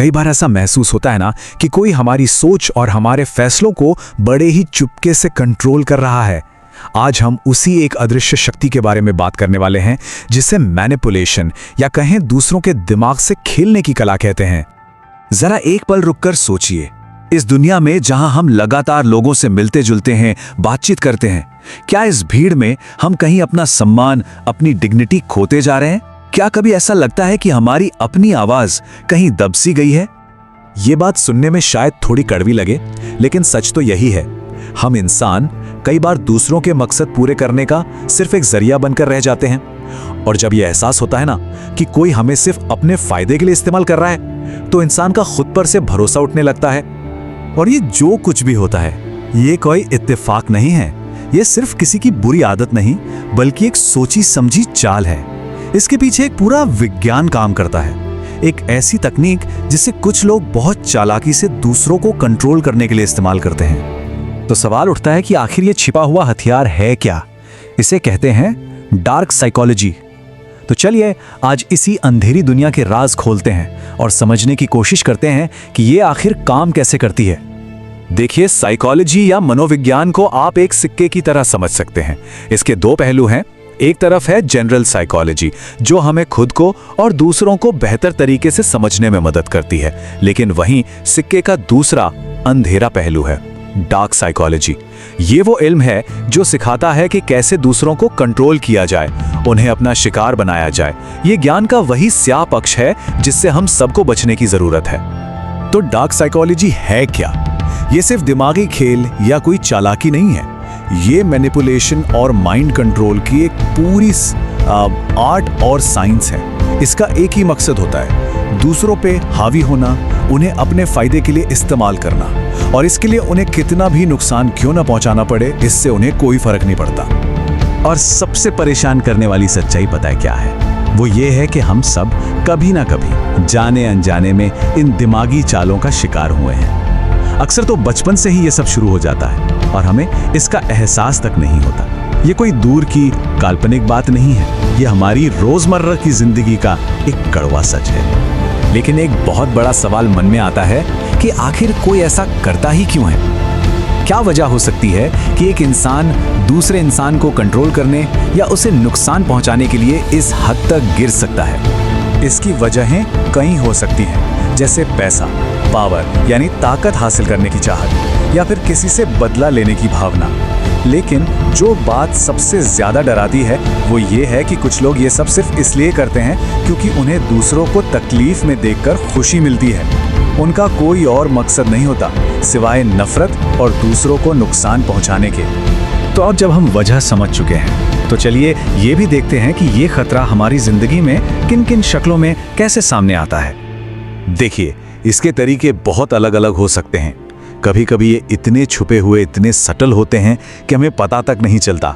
कई बार ऐसा महसूस होता है ना कि कोई हमारी सोच और हमारे फैसलों को बड़े ही चुपके से कंट्रोल कर रहा है। आज हम उसी एक अदृश्य शक्ति के बारे में बात करने वाले हैं जिसे मैनिपुलेशन या कहें दूसरों के दिमाग से खेलने की कला कहते हैं। जरा एक पल रुककर सोचिए, इस दुनिया में जहां हम लगातार लोगों से मिलते जुलते हैं, बातचीत करते हैं, क्या इस भीड़ में हम कहीं अपना सम्मान, अपनी डिग्निटी खोते जा रहे हैं? क्या कभी ऐसा लगता है कि हमारी अपनी आवाज कहीं दब सी गई है? ये बात सुनने में शायद थोड़ी कड़वी लगे, लेकिन सच तो यही है। हम इंसान कई बार दूसरों के मकसद पूरे करने का सिर्फ एक जरिया बनकर रह जाते हैं, और जब यह एहसास होता है ना कि कोई हमें सिर्फ अपने फायदे के लिए इस्तेमाल कर रहा है, तो इंसान का खुद पर से भरोसा उठने लगता है। और ये जो कुछ भी होता है, ये कोई इत्तेफाक नहीं है, ये सिर्फ किसी की बुरी आदत नहीं, बल्कि एक सोची समझी चाल है। इसके पीछे एक पूरा विज्ञान काम करता है, एक ऐसी तकनीक जिसे कुछ लोग बहुत चालाकी से दूसरों को कंट्रोल करने के लिए इस्तेमाल करते हैं। तो सवाल उठता है कि आखिर ये छिपा हुआ हथियार है क्या? इसे कहते हैं डार्क साइकोलॉजी। तो चलिए आज इसी अंधेरी दुनिया के राज खोलते हैं और समझने की कोशिश करते हैं कि ये आखिर काम कैसे करती है। देखिए, साइकोलॉजी या मनोविज्ञान को आप एक सिक्के की तरह समझ सकते हैं। इसके दो पहलू हैं। एक तरफ है जनरल साइकोलॉजी, जो हमें खुद को और दूसरों को बेहतर तरीके से समझने में मदद करती है। लेकिन वहीं सिक्के का दूसरा अंधेरा पहलू है डार्क साइकोलॉजी। ये वो इल्म है जो सिखाता है कि कैसे दूसरों को कंट्रोल किया जाए, उन्हें अपना शिकार बनाया जाए। ये ज्ञान का वही स्याह पक्ष है जिससे हम सबको बचने की जरूरत है। तो डार्क साइकोलॉजी है क्या? ये सिर्फ दिमागी खेल या कोई चालाकी नहीं है। ये मैनिपुलेशन और माइंड कंट्रोल की एक पूरी आर्ट और साइंस है। इसका एक ही मकसद होता है, दूसरों पे हावी होना, उन्हें अपने फायदे के लिए इस्तेमाल करना, और इसके लिए उन्हें कितना भी नुकसान क्यों ना पहुंचाना पड़े, इससे उन्हें कोई फर्क नहीं पड़ता। और सबसे परेशान करने वाली सच्चाई पता है क्या है? वो ये है कि हम सब कभी ना कभी जाने अनजाने में इन दिमागी चालों का शिकार हुए हैं। अक्सर तो बचपन से ही ये सब शुरू हो जाता है और हमें इसका एहसास तक नहीं होता। ये कोई दूर की काल्पनिक बात नहीं है, ये हमारी रोजमर्रा की जिंदगी का एक कड़वा सच है। लेकिन एक बहुत बड़ा सवाल मन में आता है कि आखिर कोई ऐसा करता ही क्यों है? क्या वजह हो सकती है कि एक इंसान दूसरे इंसान को कंट्रोल करने या उसे नुकसान पहुंचाने के लिए इस हद तक गिर सकता है? इसकी वजहें कई हो सकती हैं, जैसे पैसा, पावर यानी ताकत हासिल करने की चाहत, या फिर किसी से बदला लेने की भावना। लेकिन जो बात सबसे ज्यादा डराती है वो ये है कि कुछ लोग ये सब सिर्फ इसलिए करते हैं क्योंकि उन्हें दूसरों को तकलीफ में देखकर खुशी मिलती है। उनका कोई और मकसद नहीं होता सिवाय नफरत और दूसरों को नुकसान पहुंचाने के। तो अब जब हम वजह समझ चुके हैं, तो चलिए ये भी देखते हैं कि ये खतरा हमारी जिंदगी में किन किन शक्लों में कैसे सामने आता है। देखिए, इसके तरीके बहुत अलग अलग हो सकते हैं। कभी कभी ये इतने छुपे हुए, इतने सटल होते हैं कि हमें पता तक नहीं चलता,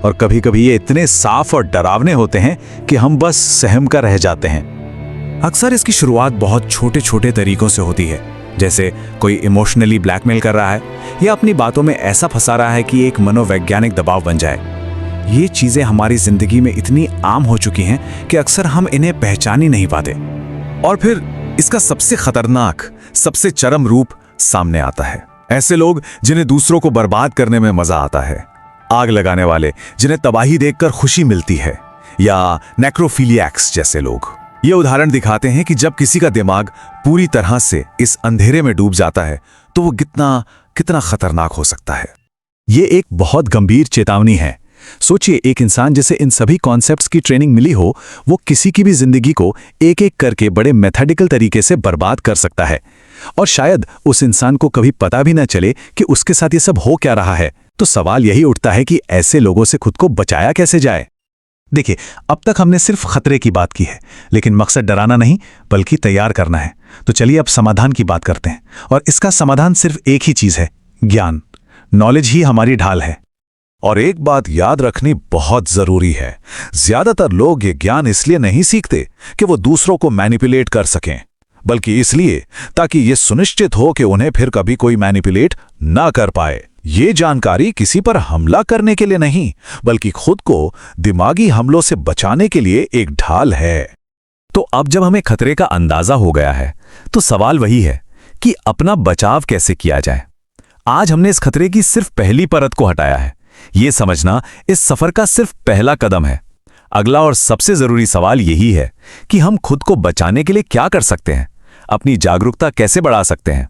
और कभी कभी ये इतने साफ और डरावने होते हैं कि हम बस सहम कर रह जाते हैं। अक्सर इसकी शुरुआत बहुत छोटे छोटे तरीकों से होती है, जैसे कोई इमोशनली ब्लैकमेल कर रहा है या अपनी बातों में ऐसा फंसा रहा है कि एक मनोवैज्ञानिक दबाव बन जाए। ये चीजें हमारी जिंदगी में इतनी आम हो चुकी हैं कि अक्सर हम इन्हें पहचान ही नहीं पाते। और फिर इसका सबसे खतरनाक, सबसे चरम रूप सामने आता है। ऐसे लोग जिन्हें दूसरों को बर्बाद करने में मजा आता है, आग लगाने वाले जिन्हें तबाही देखकर खुशी मिलती है, या नेक्रोफिलियक्स जैसे लोग। ये उदाहरण दिखाते हैं कि जब किसी का दिमाग पूरी तरह से इस अंधेरे में डूब जाता है तो वो कितना खतरनाक हो सकता है। ये एक बहुत गंभीर चेतावनी है। सोचिए, एक इंसान जिसे इन सभी कॉन्सेप्ट्स की ट्रेनिंग मिली हो, वो किसी की भी जिंदगी को एक एक करके बड़े मेथडिकल तरीके से बर्बाद कर सकता है, और शायद उस इंसान को कभी पता भी न चले कि उसके साथ ये सब हो क्या रहा है। तो सवाल यही उठता है कि ऐसे लोगों से खुद को बचाया कैसे जाए। देखिए, अब तक हमने सिर्फ खतरे की बात की है, लेकिन मकसद डराना नहीं बल्कि तैयार करना है। तो चलिए अब समाधान की बात करते हैं, और इसका समाधान सिर्फ एक ही चीज है, ज्ञान। नॉलेज ही हमारी ढाल है। और एक बात याद रखनी बहुत जरूरी है, ज्यादातर लोग ये ज्ञान इसलिए नहीं सीखते कि वो दूसरों को मैनिपुलेट कर सकें, बल्कि इसलिए ताकि ये सुनिश्चित हो कि उन्हें फिर कभी कोई मैनिपुलेट ना कर पाए। ये जानकारी किसी पर हमला करने के लिए नहीं, बल्कि खुद को दिमागी हमलों से बचाने के लिए एक ढाल है। तो अब जब हमें खतरे का अंदाजा हो गया है तो सवाल वही है कि अपना बचाव कैसे किया जाए। आज हमने इस खतरे की सिर्फ पहली परत को हटाया है। यह समझना इस सफर का सिर्फ पहला कदम है। अगला और सबसे जरूरी सवाल यही है कि हम खुद को बचाने के लिए क्या कर सकते हैं, अपनी जागरूकता कैसे बढ़ा सकते हैं।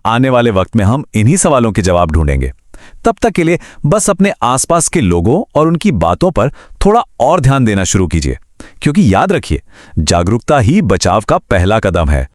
आने वाले वक्त में हम इन्हीं सवालों के जवाब ढूंढेंगे। तब तक के लिए बस अपने आसपास के लोगों और उनकी बातों पर थोड़ा और ध्यान देना शुरू कीजिए, क्योंकि याद रखिए, जागरूकता ही बचाव का पहला कदम है